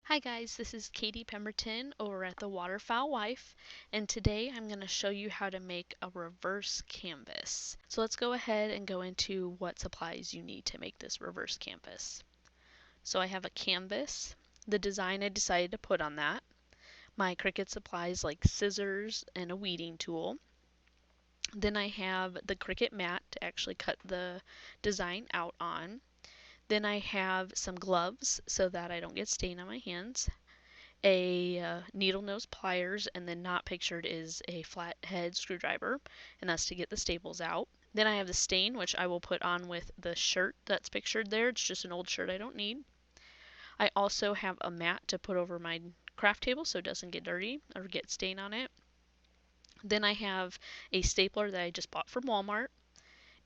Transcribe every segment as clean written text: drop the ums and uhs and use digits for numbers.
Hi guys, this is Katie Pemberton over at the Waterfowl Wife, and today I'm going to show you how to make a reverse canvas. So let's go ahead and go into what supplies you need to make this reverse canvas. So I have a canvas, the design I decided to put on that, my Cricut supplies like scissors and a weeding tool. Then I have the Cricut mat to actually cut the design out on. Then I have some gloves so that I don't get stain on my hands. A needle nose pliers, and then not pictured is a flathead screwdriver, and that's to get the staples out. Then I have the stain, which I will put on with the shirt that's pictured there. It's just an old shirt I don't need. I also have a mat to put over my craft table so it doesn't get dirty or get stain on it. Then I have a stapler that I just bought from Walmart,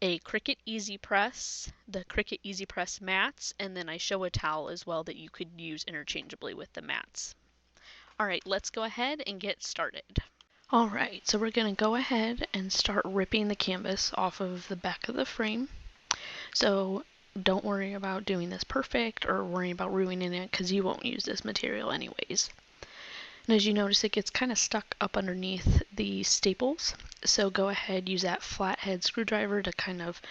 a Cricut Easy Press, the Cricut Easy Press mats, and then I show a towel as well that you could use interchangeably with the mats. Alright, let's go ahead and get started. Alright, so we're going to go ahead and start ripping the canvas off of the back of the frame. So don't worry about doing this perfect or worrying about ruining it because you won't use this material anyways. And as you notice, it gets kind of stuck up underneath the staples. So go ahead, use that flathead screwdriver to kind of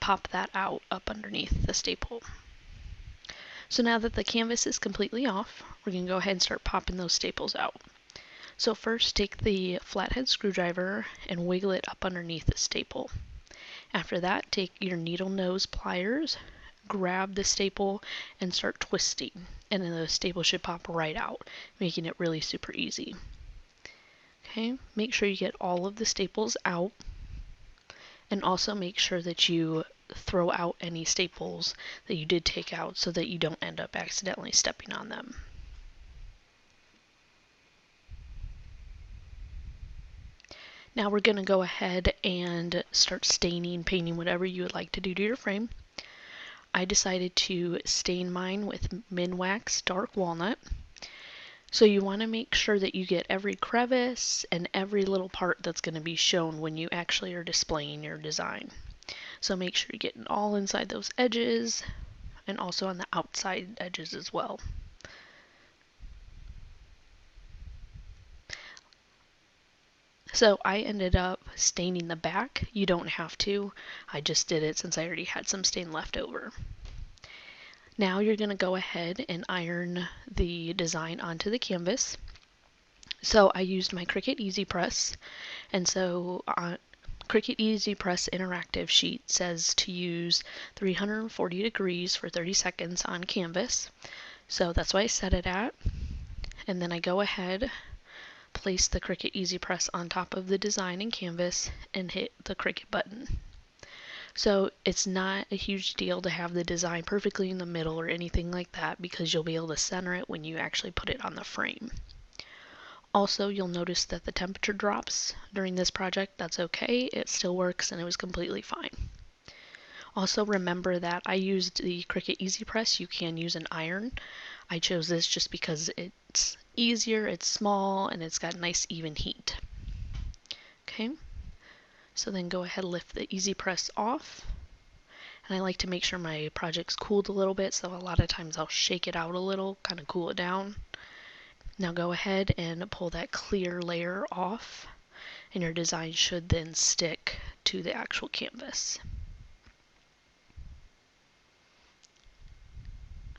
pop that out up underneath the staple. So now that the canvas is completely off, we're going to go ahead and start popping those staples out. So first, take the flathead screwdriver and wiggle it up underneath the staple. After that, take your needle nose pliers, grab the staple, and start twisting. And then the staple should pop right out, making it really super easy. Okay, make sure you get all of the staples out, and also make sure that you throw out any staples that you did take out so that you don't end up accidentally stepping on them. Now we're going to go ahead and start staining, painting, whatever you would like to do to your frame. I decided to stain mine with Minwax Dark Walnut. So you want to make sure that you get every crevice and every little part that's going to be shown when you actually are displaying your design. So make sure you get it all inside those edges and also on the outside edges as well. So I ended up staining the back. You don't have to. I just did it since I already had some stain left over. Now you're going to go ahead and iron the design onto the canvas. So I used my Cricut Easy Press, and so Cricut Easy Press interactive sheet says to use 340 degrees for 30 seconds on canvas. So that's what I set it at. And then I go ahead, place the Cricut Easy Press on top of the design and canvas, and hit the Cricut button. So it's not a huge deal to have the design perfectly in the middle or anything like that because you'll be able to center it when you actually put it on the frame. Also, you'll notice that the temperature drops during this project. That's okay, it still works and it was completely fine. Also remember that I used the Cricut Easy Press. You can use an iron. I chose this just because it's easier, it's small, and it's got nice even heat. Okay, so then go ahead and lift the Easy Press off. And I like to make sure my project's cooled a little bit, so a lot of times I'll shake it out a little, kind of cool it down. Now go ahead and pull that clear layer off, and your design should then stick to the actual canvas.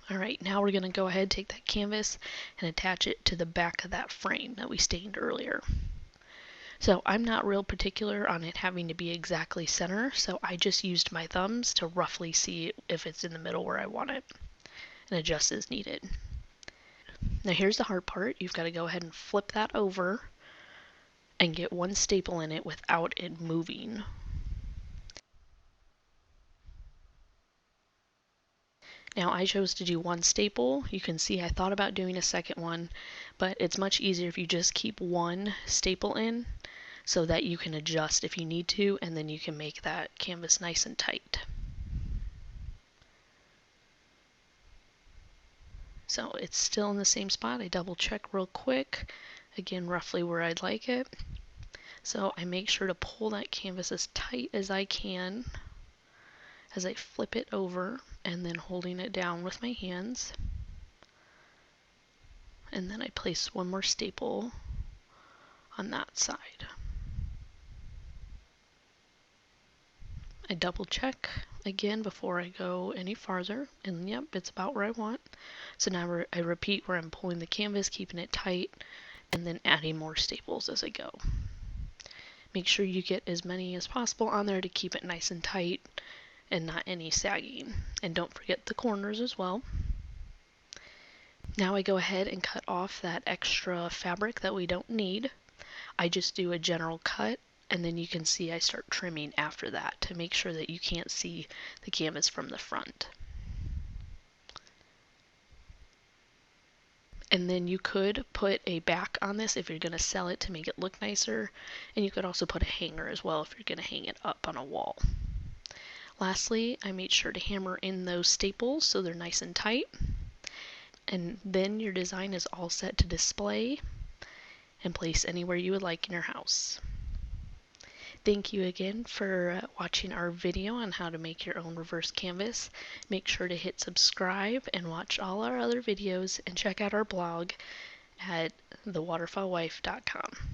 Alright, now we're going to go ahead and take that canvas and attach it to the back of that frame that we stained earlier. So I'm not real particular on it having to be exactly center, so I just used my thumbs to roughly see if it's in the middle where I want it, and adjust as needed. Now here's the hard part. You've got to go ahead and flip that over and get one staple in it without it moving. Now I chose to do one staple. You can see I thought about doing a second one, but it's much easier if you just keep one staple in so that you can adjust if you need to, and then you can make that canvas nice and tight. So it's still in the same spot. I double check real quick, again roughly where I'd like it. So I make sure to pull that canvas as tight as I can as I flip it over, and then holding it down with my hands. and then I place one more staple on that side. I double check again before I go any farther, and yep, it's about where I want. So now I repeat where I'm pulling the canvas, keeping it tight, and then adding more staples as I go. Make sure you get as many as possible on there to keep it nice and tight and not any sagging. And don't forget the corners as well. Now I go ahead and cut off that extra fabric that we don't need. I just do a general cut, and then you can see I start trimming after that to make sure that you can't see the canvas from the front. And then you could put a back on this if you're going to sell it to make it look nicer, and you could also put a hanger as well if you're going to hang it up on a wall. Lastly, I made sure to hammer in those staples so they're nice and tight, and then your design is all set to display and place anywhere you would like in your house. Thank you again for watching our video on how to make your own reverse canvas. Make sure to hit subscribe and watch all our other videos, and check out our blog at thewaterfowlwife.com.